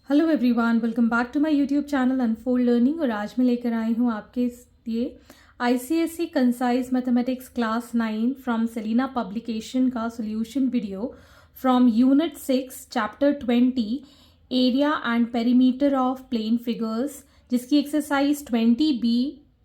Hello everyone, welcome back to my YouTube channel unfold learning. और आज मैं लेकर आई हूँ आपके लिए ICSE concise mathematics class 9 from Selina publication का solution video from unit 6 chapter 20 area and perimeter of plane figures, जिसकी एक्सरसाइज 20B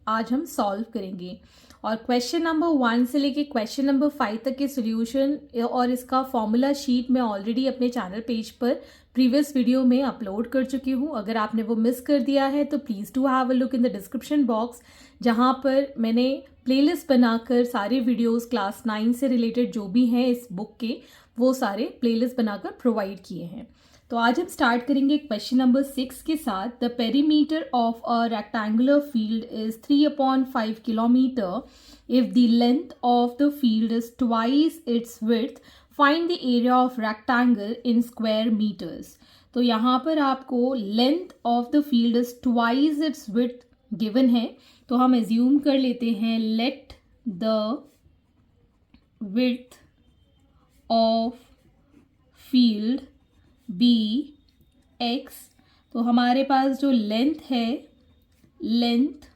आज हम सॉल्व करेंगे। और क्वेश्चन नंबर 1 से लेके क्वेश्चन नंबर 5 तक के सॉल्यूशन और इसका फॉर्मूला शीट मैं ऑलरेडी अपने चैनल पेज पर प्रीवियस वीडियो में अपलोड कर चुकी हूँ। अगर आपने वो मिस कर दिया है तो please do have a look in the description box, जहाँ पर मैंने प्लेलिस्ट बनाकर सारे वीडियोस क्लास 9 से रिलेटेड जो भी हैं इस बुक के, वो सारे प्लेलिस्ट बनाकर प्रोवाइड किए हैं। तो आज हम स्टार्ट करेंगे क्वेश्चन नंबर 6 के साथ। The perimeter of a rectangular field is 3/5 kilometre if the length of the field is twice its width, find the area of rectangle in square metres. तो यहाँ पर आपको length of the field is twice its width given है, तो हम assume कर लेते हैं let the width of field be x. तो हमारे पास जो लेंथ है, length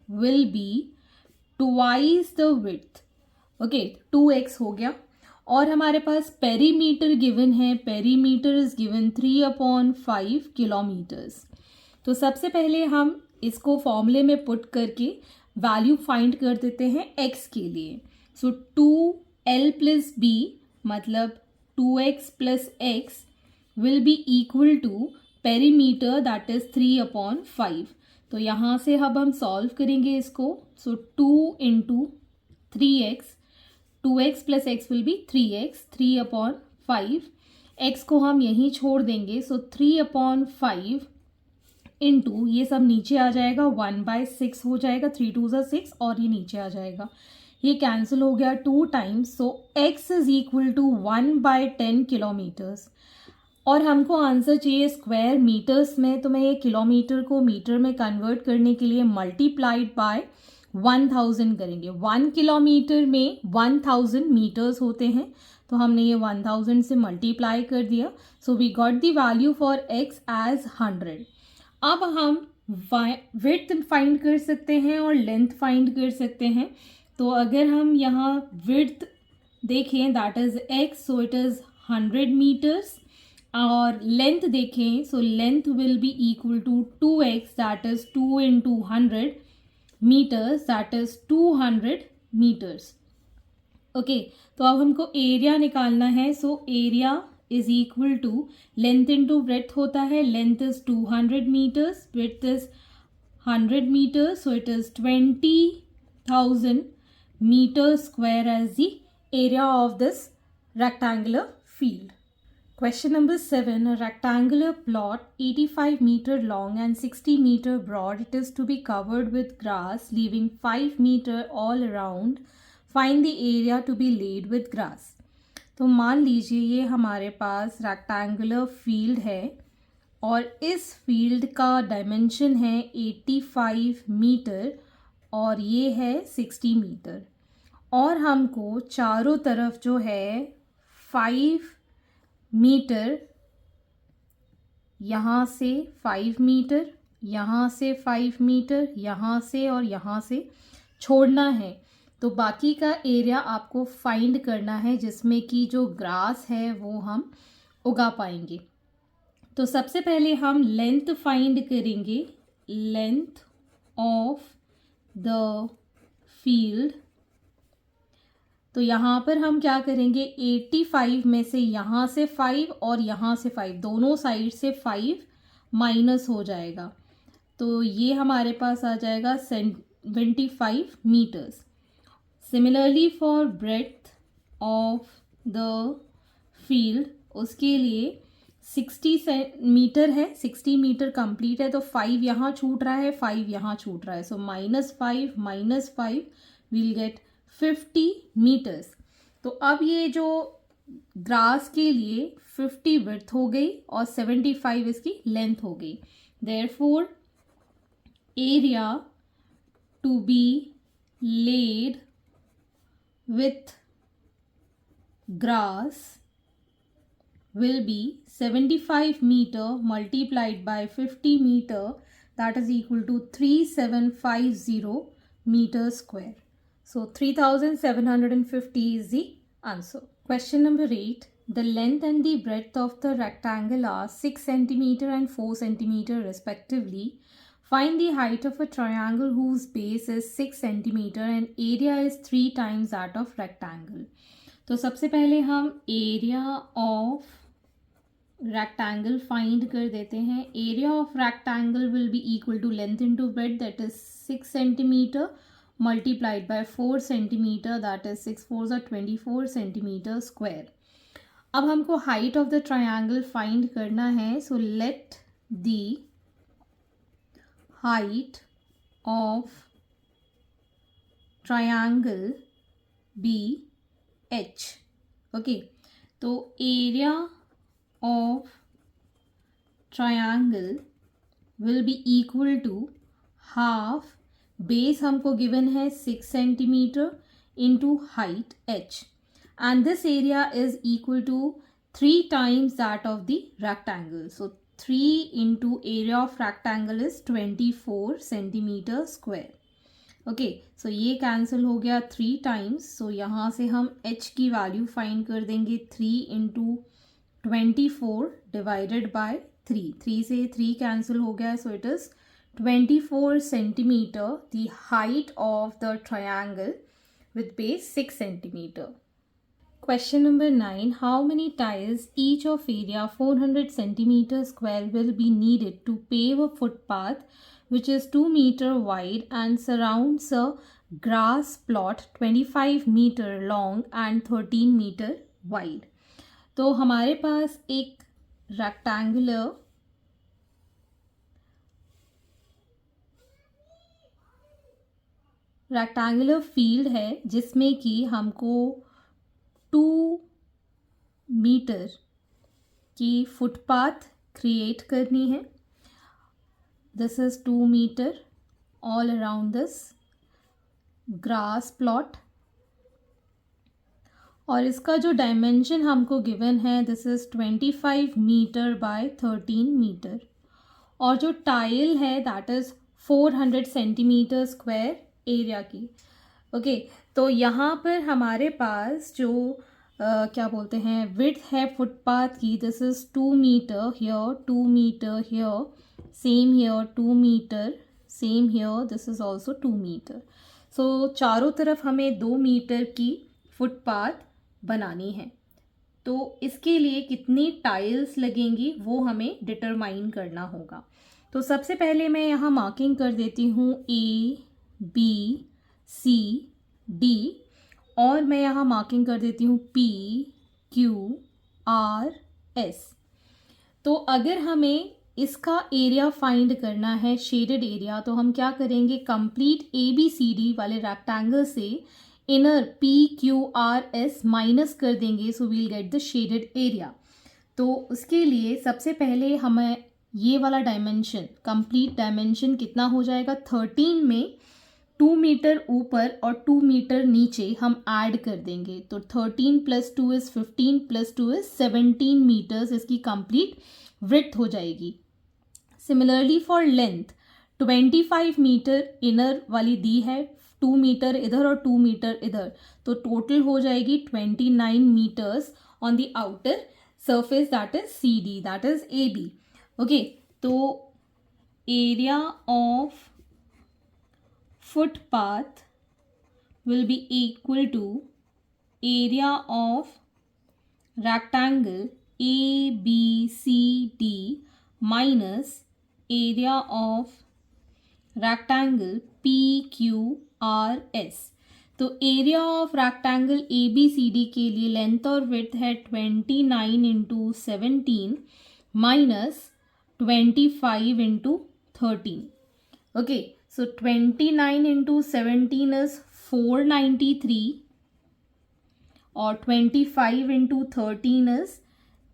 will be twice the width. Okay, 2x हो गया। और हमारे पास पेरीमीटर गिवन है, पेरीमीटर इज गिवन 3/5 किलोमीटर्स। तो सबसे पहले हम इसको फॉर्मूले में पुट करके वैल्यू फाइंड कर देते हैं x के लिए। सो 2l प्लस b मतलब 2x plus x will be equal to perimeter that is 3/5। तो यहाँ से अब हम सॉल्व करेंगे इसको। सो 2 into 3x, 2x plus x will be 3x, 3/5। x को हम यहीं छोड़ देंगे, सो 3/5 इंटू ये सब नीचे आ जाएगा, 1/6 हो जाएगा, 3 2 6 और ये नीचे आ जाएगा, ये कैंसिल हो गया 2 times. So x is equal to 1/10 kilometres. और हमको आंसर चाहिए स्क्वायर मीटर्स में, तो मैं ये किलोमीटर को मीटर में कन्वर्ट करने के लिए मल्टीप्लाइड बाय 1000 करेंगे। 1 किलोमीटर में 1000 मीटर्स होते हैं, तो हमने ये 1000 से मल्टीप्लाई कर दिया। So we got the value for x as 100। अब हम विड्थ फाइंड कर सकते हैं और लेंथ फाइंड कर सकते हैं। तो अगर हम यहाँ विड्थ देखें that is x, so it is 100 metres. और लेंथ देखें, so length will be equal to 2x that is 2 into 100 metres that is 200 metres. Okay, तो अब हमको एरिया निकालना है। So area is equal to length into breadth होता है। Length is 200 metres, breadth is 100 metres, so it is 20,000 metre square as the area of this rectangular field. Question number 7. A rectangular plot 85 meter long and 60 meter broad. It is to be covered with grass, leaving 5 meter all around. Find the area to be laid with grass. तो मान लीजिए ये हमारे पास rectangular field है और इस field का dimension है 85 मीटर और ये है 60 मीटर। और हमको चारों तरफ जो है 5 मीटर, यहाँ से 5 मीटर, यहाँ से 5 मीटर, यहाँ से और यहाँ से छोड़ना है। तो बाकी का एरिया आपको फाइंड करना है, जिसमें कि जो ग्रास है वो हम उगा पाएंगे। तो सबसे पहले हम लेंथ फाइंड करेंगे, लेंथ ऑफ द फील्ड। तो यहाँ पर हम क्या करेंगे, 85 में से यहाँ से 5 और यहाँ से 5, दोनों साइड से 5 माइनस हो जाएगा, तो ये हमारे पास आ जाएगा 75 metres. Similarly for breadth of the field, उसके लिए 60 मीटर है, 60 मीटर कंप्लीट है, तो 5 यहाँ छूट रहा है, 5 यहाँ छूट रहा है, सो -5 विल गेट 50 मीटर्स। तो अब ये जो ग्रास के लिए 50 विड्थ हो गई और 75 इसकी लेंथ हो गई। Therefore area to be laid with grass will be 75 meter multiplied by 50 meter, that is equal to 3750 meter square. So 3750 is the answer. Question number 8. The length and the breadth of the rectangle are 6 centimeter and 4 centimeter respectively. Find the height of a triangle whose base is 6 centimeter and area is 3 times that of rectangle. तो सबसे पहले हम area of rectangle find कर देते हैं. Area of rectangle will be equal to length into breadth, that is 6 centimetre multiplied by 4 centimetre, that is 6 4 are 24 centimetre square. अब हमको height of the triangle find करना है. So let the height of triangle be h. Okay, तो area of triangle will be equal to half, base हमको given है 6 centimetre into height h, and this area is equal to 3 times that of the rectangle. So 3 into area of rectangle is 24 centimetre square. Okay, so ये cancel हो गया 3 times. सो यहाँ से हम h की value find कर देंगे 3 इंटू 24 डिवाइडेड बाय 3. 3 से 3 कैंसिल हो गया, सो it is 24 centimetre the height of the triangle with base 6 centimetre. Question number 9. How many tiles each of area 400 centimeter square will be needed to pave a footpath which is 2 meter wide and surrounds a grass plot 25 meter long and 13 meter wide? तो हमारे पास एक rectangular field है जिसमें कि हमको 2 metre की footpath create करनी है. This is 2 metre all around this grass plot, और इसका जो डायमेंशन हमको गिवन है this is 25 metre by 13 metre, और जो टाइल है that is 400 centimetre square area की. ओके, तो यहाँ पर हमारे पास जो क्या बोलते हैं विड्थ है फुटपाथ की, this is 2 metre here, 2 metre here, same here 2 metre, same here, this is also 2 metre. So चारों तरफ हमें 2 मीटर की फुटपाथ बनानी है. तो इसके लिए कितनी टाइल्स लगेंगी वो हमें डिटरमाइन करना होगा. तो सबसे पहले मैं यहाँ मार्किंग कर देती हूँ A, B, C, D, और मैं यहाँ मार्किंग कर देती हूँ P, Q, R, S. तो अगर हमें इसका एरिया फाइंड करना है, शेडेड एरिया, तो हम क्या करेंगे, कंप्लीट ABCD वाले रेक्टेंगल से इनर PQRS माइनस कर देंगे, so we'll get the shaded area. तो उसके लिए सबसे पहले हमें ये वाला डायमेंशन, कंप्लीट डायमेंशन कितना हो जाएगा, 13 में 2 मीटर ऊपर और 2 मीटर नीचे हम ऐड कर देंगे. तो 13 + 2 इज 15 + 2 इज 17 मीटर्स इसकी कंप्लीट विड्थ हो जाएगी. Similarly for length 25 metre inner वाली दी है, 2 मीटर इधर और 2 मीटर इधर, तो टोटल हो जाएगी 29 metres on the outer surface that is CD, that is AB. Okay, तो area of footpath will be equal to area of rectangle ABCD minus area of rectangle PQRS. तो area of rectangle ABCD के लिए length और width है 29 into 17 minus 25 into 13. Okay, so 29 into 17 is 493 और 25 into 13 is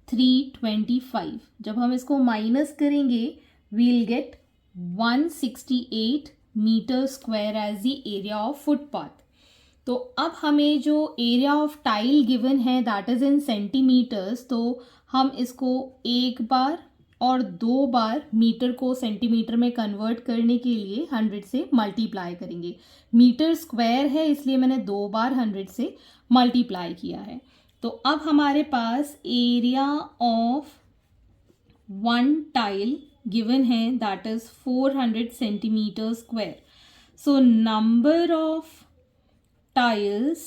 325. जब हम इसको minus करेंगे we'll get 168 metre square as the area of footpath. तो अब हमें जो एरिया ऑफ टाइल गिवन है दैट इज़ इन सेंटीमीटर्स, तो हम इसको एक बार और दो बार मीटर को सेंटीमीटर में कन्वर्ट करने के लिए 100 से मल्टीप्लाई करेंगे. मीटर स्क्वायर है इसलिए मैंने दो बार 100 से मल्टीप्लाई किया है. तो अब हमारे पास area of one tile given है that is 400 centimetre square. So number of tiles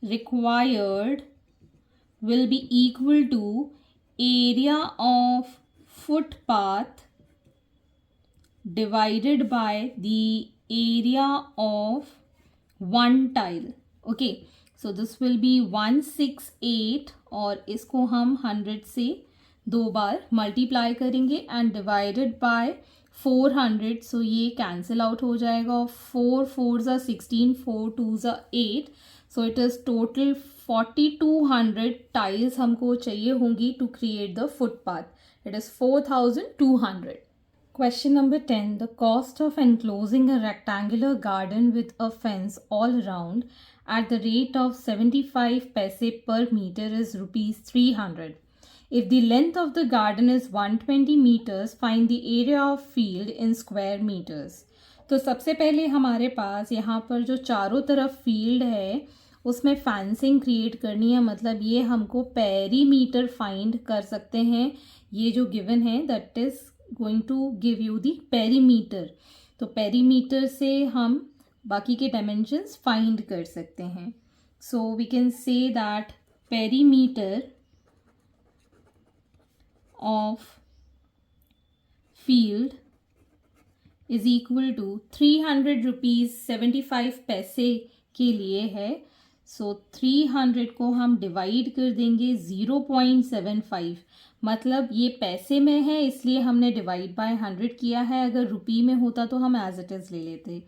required will be equal to area of footpath divided by the area of one tile. Okay, so this will be 168 और इसको हम 100 से दो बार multiply करेंगे and divided by 400. सो ये cancel out हो जाएगा. 4 4 ज़ा 16, 4 2 ज़ा 8. So it is total 4200 tiles हमको चाहिए होंगी to create the footpath. It is 4200. Question number 10. The cost of enclosing a rectangular garden with a fence all around at the rate of 75 paise per meter is rupees 300. If the length of the garden is 120 meters, find the area of field in square meters. तो सबसे पहले हमारे पास यहाँ पर जो चारों तरफ field है उसमें फेंसिंग क्रिएट करनी है. मतलब ये हमको पेरीमीटर फाइंड कर सकते हैं. ये जो गिवन है that is going to give you the perimeter. तो पेरीमीटर से हम बाकी के डायमेंशंस फाइंड कर सकते हैं. So we can say that perimeter of field is equal to 300 rupees 75 paise के लिए है. सो 300 को हम डिवाइड कर देंगे 0.75. मतलब ये पैसे में है इसलिए हमने डिवाइड बाय 100 किया है. अगर रुपी में होता तो हम एज इट इज़ ले लेते.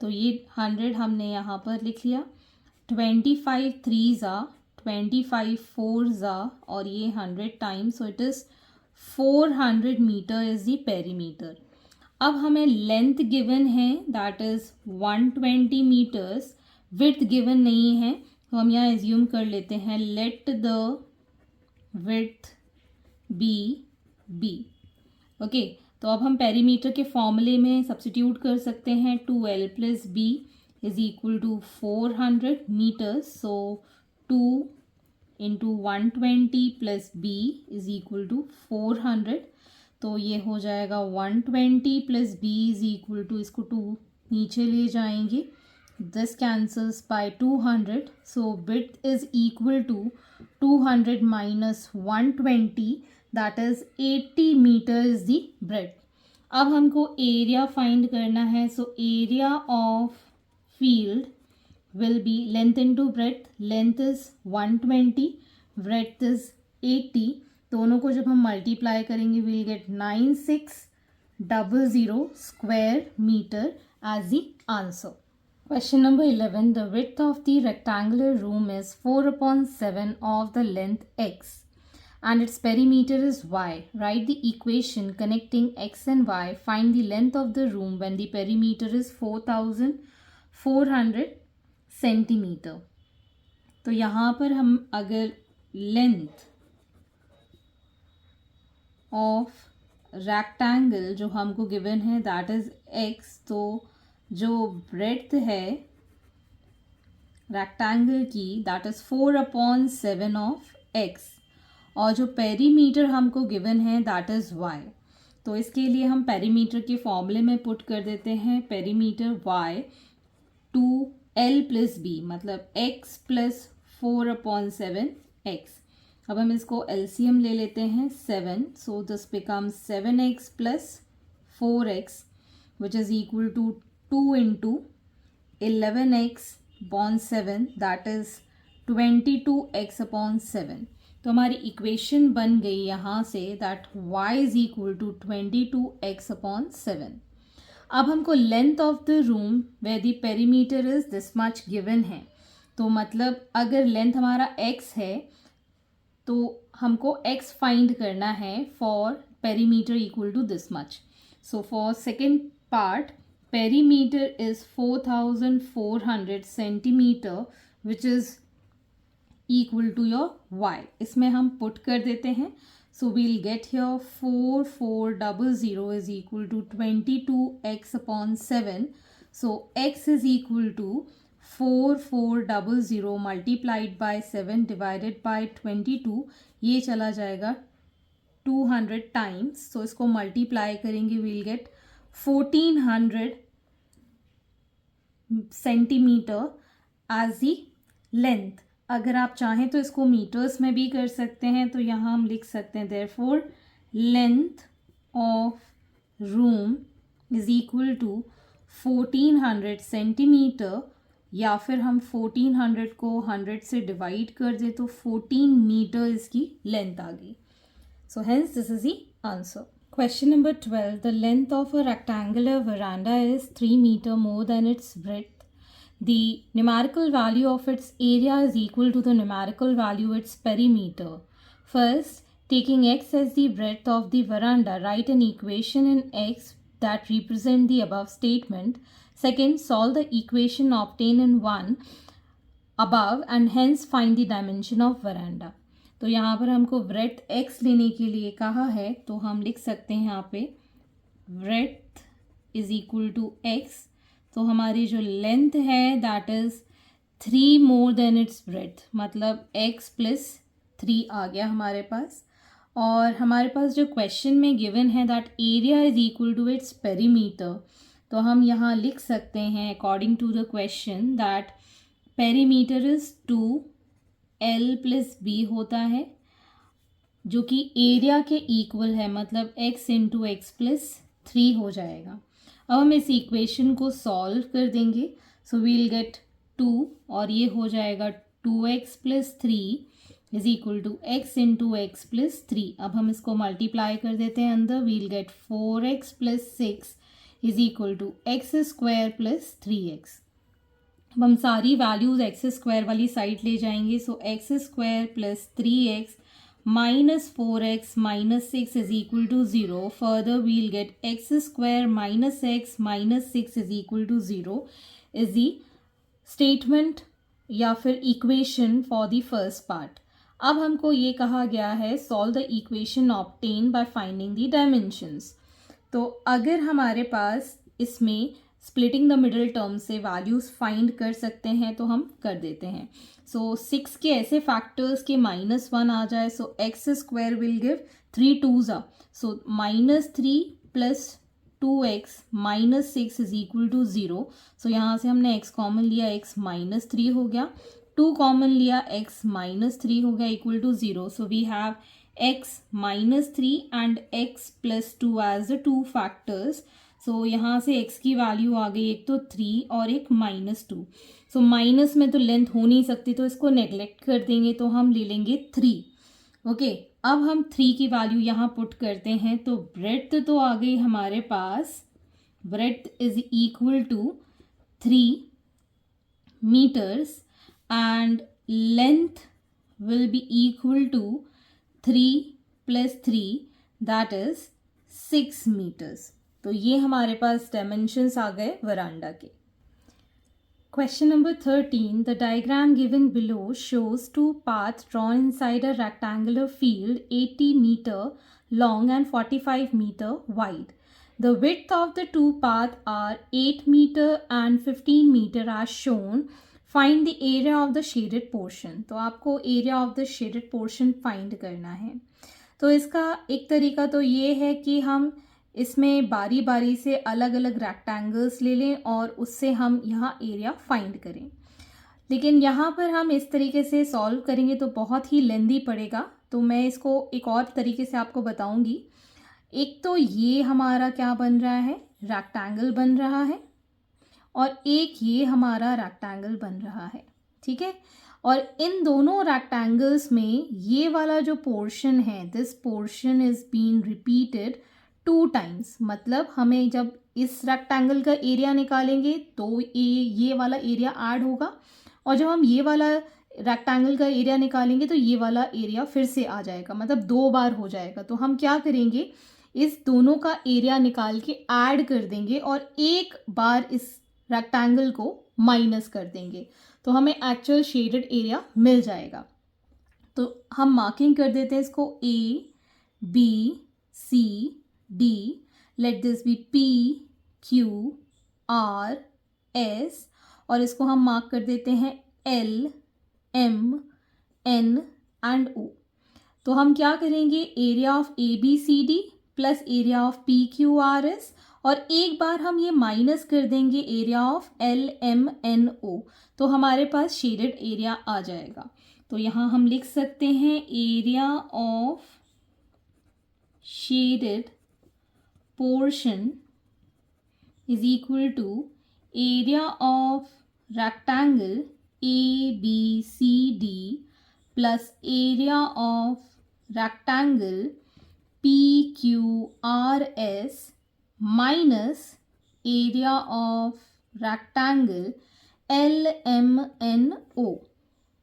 तो ये 100 हमने यहाँ पर लिख लिया. 25 3 ज़ा 25 4 ज़ा और ये 100 times. So it is 400 metre is the perimeter. अब हमें लेंथ गिवन है that is 120 metres. Width given नहीं है तो हम यहाँ एज्यूम कर लेते हैं let the width be B. Okay, तो अब हम पेरीमीटर के फॉर्मूले में सब्स्टिट्यूट कर सकते हैं. 2l plus B is equal to 400 metres. So 2 into 120 plus B is equal to 400. तो ये हो जाएगा 120 plus B is equal to, इसको 2 नीचे ले जाएंगे. This cancels by 200. So width is equal to 200 minus 120 that is 80 metre is the breadth. अब हमको एरिया फाइंड करना है. So area of field will be length into breadth. Length is 120, breadth is 80. दोनों को जब हम मल्टीप्लाई करेंगे we'll get 9600 square meter as the answer. Question number 11. The width of the rectangular room is 4/7 of the length x and its perimeter is y. Write the equation connecting x and y. Find the length of the room when the perimeter is 4400 centimetre. तो यहाँ पर हम अगर length of rectangle जो हमको given है that is x, तो जो ब्रेड्थ है रेक्टेंगल की दैट इज़ 4/7 ऑफ x और जो पेरीमीटर हमको गिवन है दैट इज़ y. तो इसके लिए हम पेरीमीटर के फॉर्मूले में पुट कर देते हैं perimeter y 2l plus B मतलब x प्लस 4/7 x. अब हम इसको एलसीएम ले लेते हैं 7. So this becomes 7x plus 4x which is equal to 2 into 11x/7 that is 22x/7. तो हमारी इक्वेशन बन गई यहाँ से that y is equal to 22x/7. अब हमको length of the room where the perimeter is this much given है. तो मतलब अगर लेंथ हमारा x है तो हमको x फाइंड करना है for perimeter equal to this much. So for second part perimeter is 4400 centimeter which is equal to your y. इसमें हम put कर देते हैं. So we'll get here 4400 is equal to 22x upon 7. So x is equal to 4400 multiplied by 7 divided by 22. ये चला जाएगा 200 times. So इसको multiply करेंगे, we'll get 1400 centimeter as the length. अगर आप चाहें तो इसको मीटर्स में भी कर सकते हैं. तो यहाँ हम लिख सकते हैं therefore length of room is equal to 1400 centimeter, या फिर हम 1400 को 100 से डिवाइड कर दे तो 14 मीटर इसकी लेंथ आ गई. So hence this is the answer. Question number 12. The length of a rectangular veranda is 3 meter more than its breadth. The numerical value of its area is equal to the numerical value its perimeter. First, taking x as the breadth of the veranda, write an equation in x that represent the above statement. Second, solve the equation obtained in 1 above and hence find the dimension of veranda. तो यहाँ पर हमको breadth x लेने के लिए कहा है, तो हम लिख सकते हैं यहाँ पे breadth is equal to x. तो हमारी जो लेंथ है that is 3 more than it's breath, मतलब x प्लस 3 आ गया हमारे पास. और हमारे पास जो क्वेश्चन में गिवन है that area is equal to its perimeter, तो हम यहाँ लिख सकते हैं according to the question that perimeter is 2l plus b होता है, जो कि एरिया के इक्वल है, मतलब x इंटू एक्स प्लस 3 हो जाएगा. अब हम इस इक्वेशन को सॉल्व कर देंगे. सो वील गेट 2 और ये हो जाएगा 2x plus 3 is equal to x into x plus 3. अब हम इसको मल्टीप्लाई कर देते हैं अंदर. We'll get 4x plus 6 is equal to x square plus 3x. अब हम सारी वैल्यूज़ एक्स स्क्वायर वाली साइड ले जाएंगे. So x square plus 3x minus 4x minus 6 is equal to 0. Further, we'll get x square minus x minus 6 is equal to 0 is the statement या फिर equation for the first part. अब हमको ये कहा गया है solve the equation obtained by finding the dimensions. तो अगर हमारे पास इसमें स्प्लिटिंग द मिडल टर्म से वैल्यूज़ फाइंड कर सकते हैं तो हम कर देते हैं. सो 6 के ऐसे फैक्टर्स के -1 आ जाए. So x square will give 3 2s आ. So -3 plus 2x minus 6 is equal to 0. So यहाँ से हमने x कॉमन लिया, x -3 हो गया. 2 कॉमन लिया, x -3 हो गया equal to 0. So we have x -3 and x plus 2 as the 2 factors. So यहाँ से x की वैल्यू आ गई एक तो 3 और एक -2. सो माइनस में तो लेंथ हो नहीं सकती, तो इसको नेग्लेक्ट कर देंगे, तो हम ले लेंगे 3. ओके, अब हम 3 की वैल्यू यहाँ पुट करते हैं. तो ब्रेड्थ तो आ गई हमारे पास, breadth is equal to 3 meters and length will be equal to 3 plus 3 that is 6 meters. तो ये हमारे पास डायमेंशंस आ गए वरांडा के. Question number 13. The diagram given below shows 2 paths drawn inside a rectangular field 80 meter long and 45 meter wide. The width of the 2 paths are 8 meter and 15 meter as shown. Find the area of the shaded portion. तो आपको area of the shaded portion find करना है. तो इसका एक तरीका तो ये है कि हम इसमें बारी बारी से अलग अलग रेक्टेंगल्स ले लें और उससे हम यहाँ एरिया फाइंड करें. लेकिन यहाँ पर हम इस तरीके से सॉल्व करेंगे तो बहुत ही लेंदी पड़ेगा, तो मैं इसको एक और तरीके से आपको बताऊँगी. एक तो ये हमारा क्या बन रहा है, रेक्टेंगल बन रहा है, और एक ये हमारा रेक्टेंगल बन रहा है. ठीक है, और इन दोनों रेक्टेंगल्स में ये वाला जो पोर्शन है, this portion is been repeated 2 times. मतलब हमें जब इस रेक्टेंगल का एरिया निकालेंगे तो ये वाला एरिया ऐड होगा, और जब हम ये वाला रेक्टेंगल का एरिया निकालेंगे तो ये वाला एरिया फिर से आ जाएगा, मतलब 2 बार हो जाएगा. तो हम क्या करेंगे, इस दोनों का एरिया निकाल के ऐड कर देंगे और एक बार इस रेक्टेंगल को माइनस कर देंगे तो हमें एक्चुअल शेडेड एरिया मिल जाएगा। तो हम मार्किंग कर देते हैं इसको ABCD, let this be PQRS और इसको हम मार्क कर देते हैं LMN एंड O। तो हम क्या करेंगे, area of ABCD plus area of PQRS और एक बार हम ये माइनस कर देंगे एरिया ऑफ LMNO, तो हमारे पास शेडेड एरिया आ जाएगा। तो यहाँ हम लिख सकते हैं area of shaded portion is equal to area of rectangle ABCD plus area of rectangle PQRS minus area of rectangle LMNO।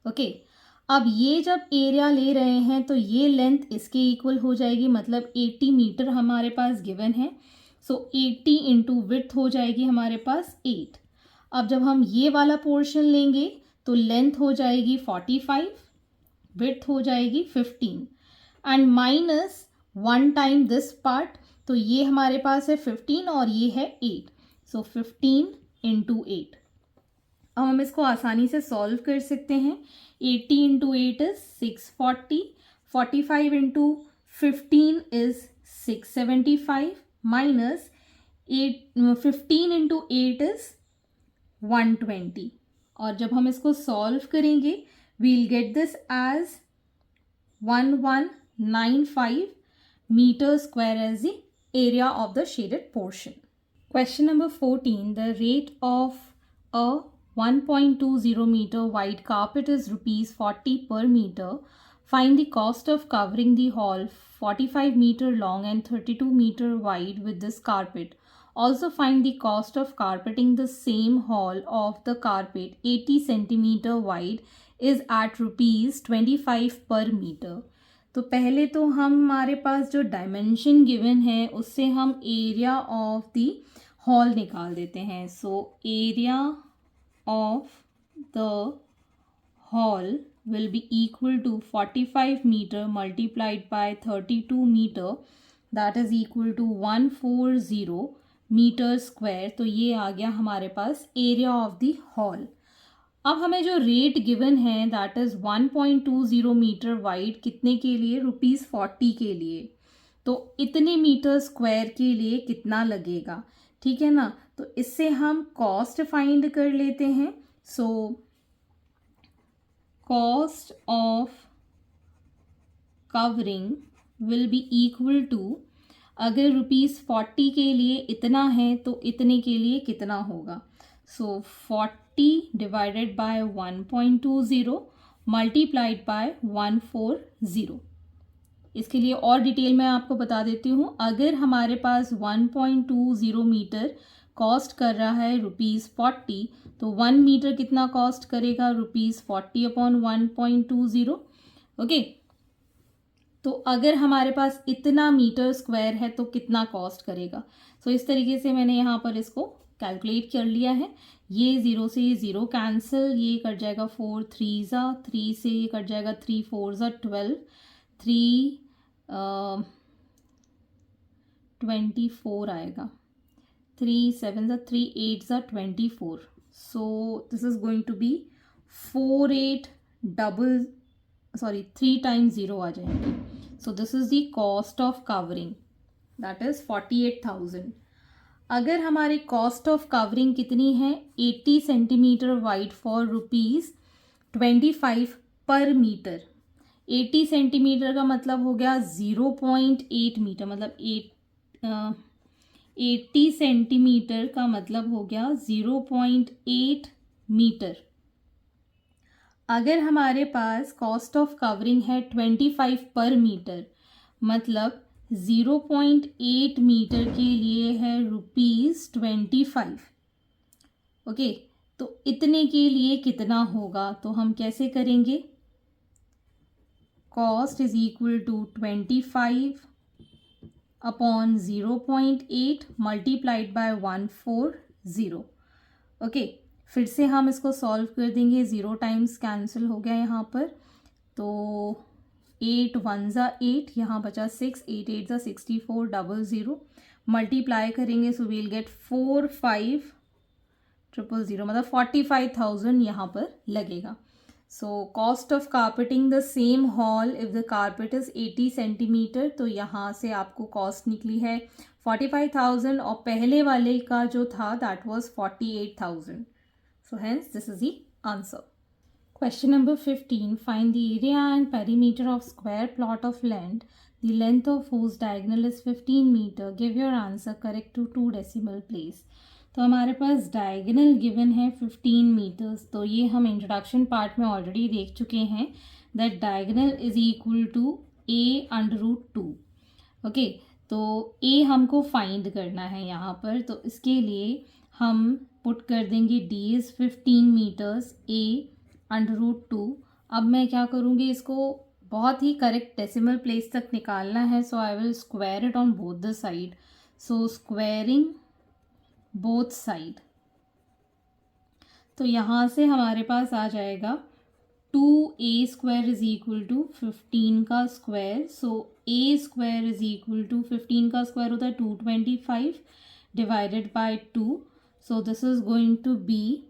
Okay, अब ये जब एरिया ले रहे हैं तो ये लेंथ इसके इक्वल हो जाएगी, मतलब 80 मीटर हमारे पास गिवन है। सो 80 इंटू विड्थ हो जाएगी हमारे पास 8। अब जब हम ये वाला पोर्शन लेंगे तो लेंथ हो जाएगी 45, विड्थ हो जाएगी 15 and minus 1 time this part, तो ये हमारे पास है 15 और ये है 8। सो 15 इंटू 8। अब हम इसको आसानी से सॉल्व कर सकते हैं। 80 into 8 is 640, 45 into 15 is 675 minus 15 into 8 is 120। और जब हम इसको सॉल्व करेंगे we'll get this as 1195 meter square as the area of the shaded portion. Question number 14, the rate of a 1.20 meter wide carpet is rupees 40 per meter. Find the cost of covering the hall 45 meter long and 32 meter wide with this carpet. Also find the cost of carpeting the same hall of the carpet 80 centimeter wide is at rupees 25 per meter. तो पहले तो हमारे पास जो dimension given है उससे हम area of the hall निकाल देते हैं। So area of the hall will be equal to 45 meter multiplied by 32 meter, that is equal to 140 meter square। तो ये आ गया हमारे पास एरिया ऑफ द हॉल। अब हमें जो रेट गिवन है दैट इज 1.20 मीटर वाइड, कितने के लिए, ₹40 के लिए। तो इतने मीटर स्क्वायर के लिए कितना लगेगा, ठीक है ना। तो इससे हम कॉस्ट फाइंड कर लेते हैं। So cost of covering will be equal to, अगर ₹40 के लिए इतना है तो इतने के लिए कितना होगा। सो 40 डिवाइडेड बाय 1.20 मल्टीप्लाइड बाय 140। इसके लिए और डिटेल में आपको बता देती हूँ। अगर हमारे पास 1.20 मीटर कॉस्ट कर रहा है ₹40, तो 1 मीटर कितना कॉस्ट करेगा, ₹40 अपॉन 1.20। ओके, तो अगर हमारे पास इतना मीटर स्क्वायर है तो कितना कॉस्ट करेगा। सो इस तरीके से मैंने यहाँ पर इसको कैलकुलेट कर लिया है। ये 0 से 0 कैंसिल, ये कट जाएगा 4 3 3 से ये कट जाएगा 3 4 12, 3 24 आएगा, 3 7 3 8 24। So this is going to be 3 times 0 आ जाएंगे। So this is the cost of covering, that is 48,000। अगर हमारी कॉस्ट ऑफ कवरिंग कितनी है, 80 सेंटीमीटर वाइड फॉर ₹25 पर मीटर। 80 सेंटीमीटर का मतलब हो गया 0.8 मीटर, मतलब 80 सेंटीमीटर का मतलब हो गया 0.8 मीटर। अगर हमारे पास कॉस्ट ऑफ कवरिंग है 25 पर मीटर, मतलब 0.8 मीटर के लिए है ₹25। ओके, तो इतने के लिए कितना होगा, तो हम कैसे करेंगे, cost is equal to 25 upon 0.8 multiplied by 140. Okay, फिर से हम इसको सॉल्व कर देंगे. 0 टाइम्स कैंसिल हो गया यहाँ पर, तो 8 1 ज़ा 8, यहाँ बचा 6, 8 8 ज़ा 64, 00 मल्टीप्लाई करेंगे, सो वील गेट 45,000, मतलब 45,000 यहाँ पर लगेगा. सो cost of carpeting the same hall if the carpet is 80 centimetre, तो यहाँ से आपको कॉस्ट निकली है 45,000 और पहले वाले का जो था that was 48,000. So hence this is the answer. Question number 15. Find the area and perimeter of square plot of land. The length of whose diagonal is 15 meter. Give your answer correct to 2 decimal place. तो हमारे पास diagonal given है 15 metres. तो ये हम introduction part में already देख चुके हैं that diagonal is equal to a√2. Okay, तो a हमको फाइंड करना है यहाँ पर, तो इसके लिए हम पुट कर देंगे d इज़ 15 मीटर्स, a√2. अब मैं क्या करूँगी, इसको बहुत ही करेक्ट डेसिमल प्लेस तक निकालना है, so I will square it on both the side. So squaring both side, तो यहाँ से हमारे पास आ जाएगा 2a² इज इक्वल टू 15 का square. So a² is equal to 15 का स्क्वायर होता है 225 divided by 2. So this is going to be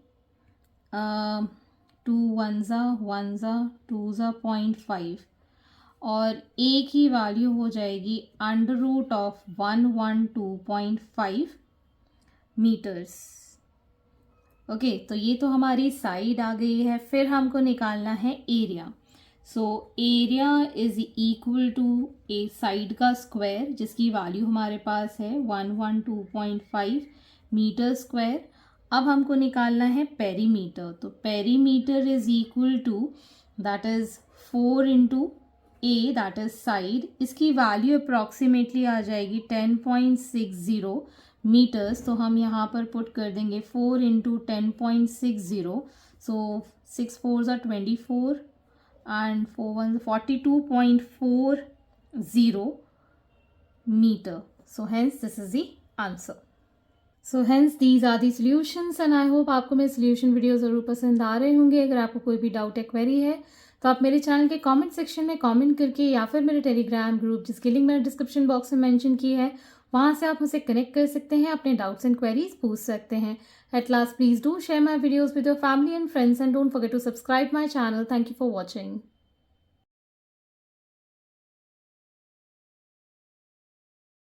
2 1 ज़ा 1 ज़ा 2 ज़ा 0.5 और a की वैल्यू हो जाएगी √112.5 मीटर्स. ओके, तो ये तो हमारी साइड आ गई है. फिर हमको निकालना है area. So area is equal to a side का स्क्वायर जिसकी वैल्यू हमारे पास है 112.5 मीटर स्क्वायर. अब हमको निकालना है पेरीमीटर. तो perimeter is equal to that is 4 into a that is side. इसकी वैल्यू अप्रॉक्सीमेटली आ जाएगी 10.60 मीटर्स. तो हम यहाँ पर पुट कर देंगे 4 इंटू 10.60. सो 6 4 ज़ा 24 and 4 1 42.40 meter. So hence this is the answer. So hence these are the solutions and I hope आपको मेरे solution वीडियो ज़रूर पसंद आ रहे होंगे. अगर आपको कोई भी डाउट या क्वेरी है तो आप मेरे चैनल के कमेंट सेक्शन में कमेंट करके या फिर मेरे टेलीग्राम ग्रुप जिसकी लिंक मैंने डिस्क्रिप्शन बॉक्स में मेंशन की है वहाँ से आप मुझसे कनेक्ट कर सकते हैं, अपने डाउट्स एंड क्वेरीज पूछ सकते हैं. At last please do share my videos with your family and friends and don't forget to subscribe my channel. Thank you for watching.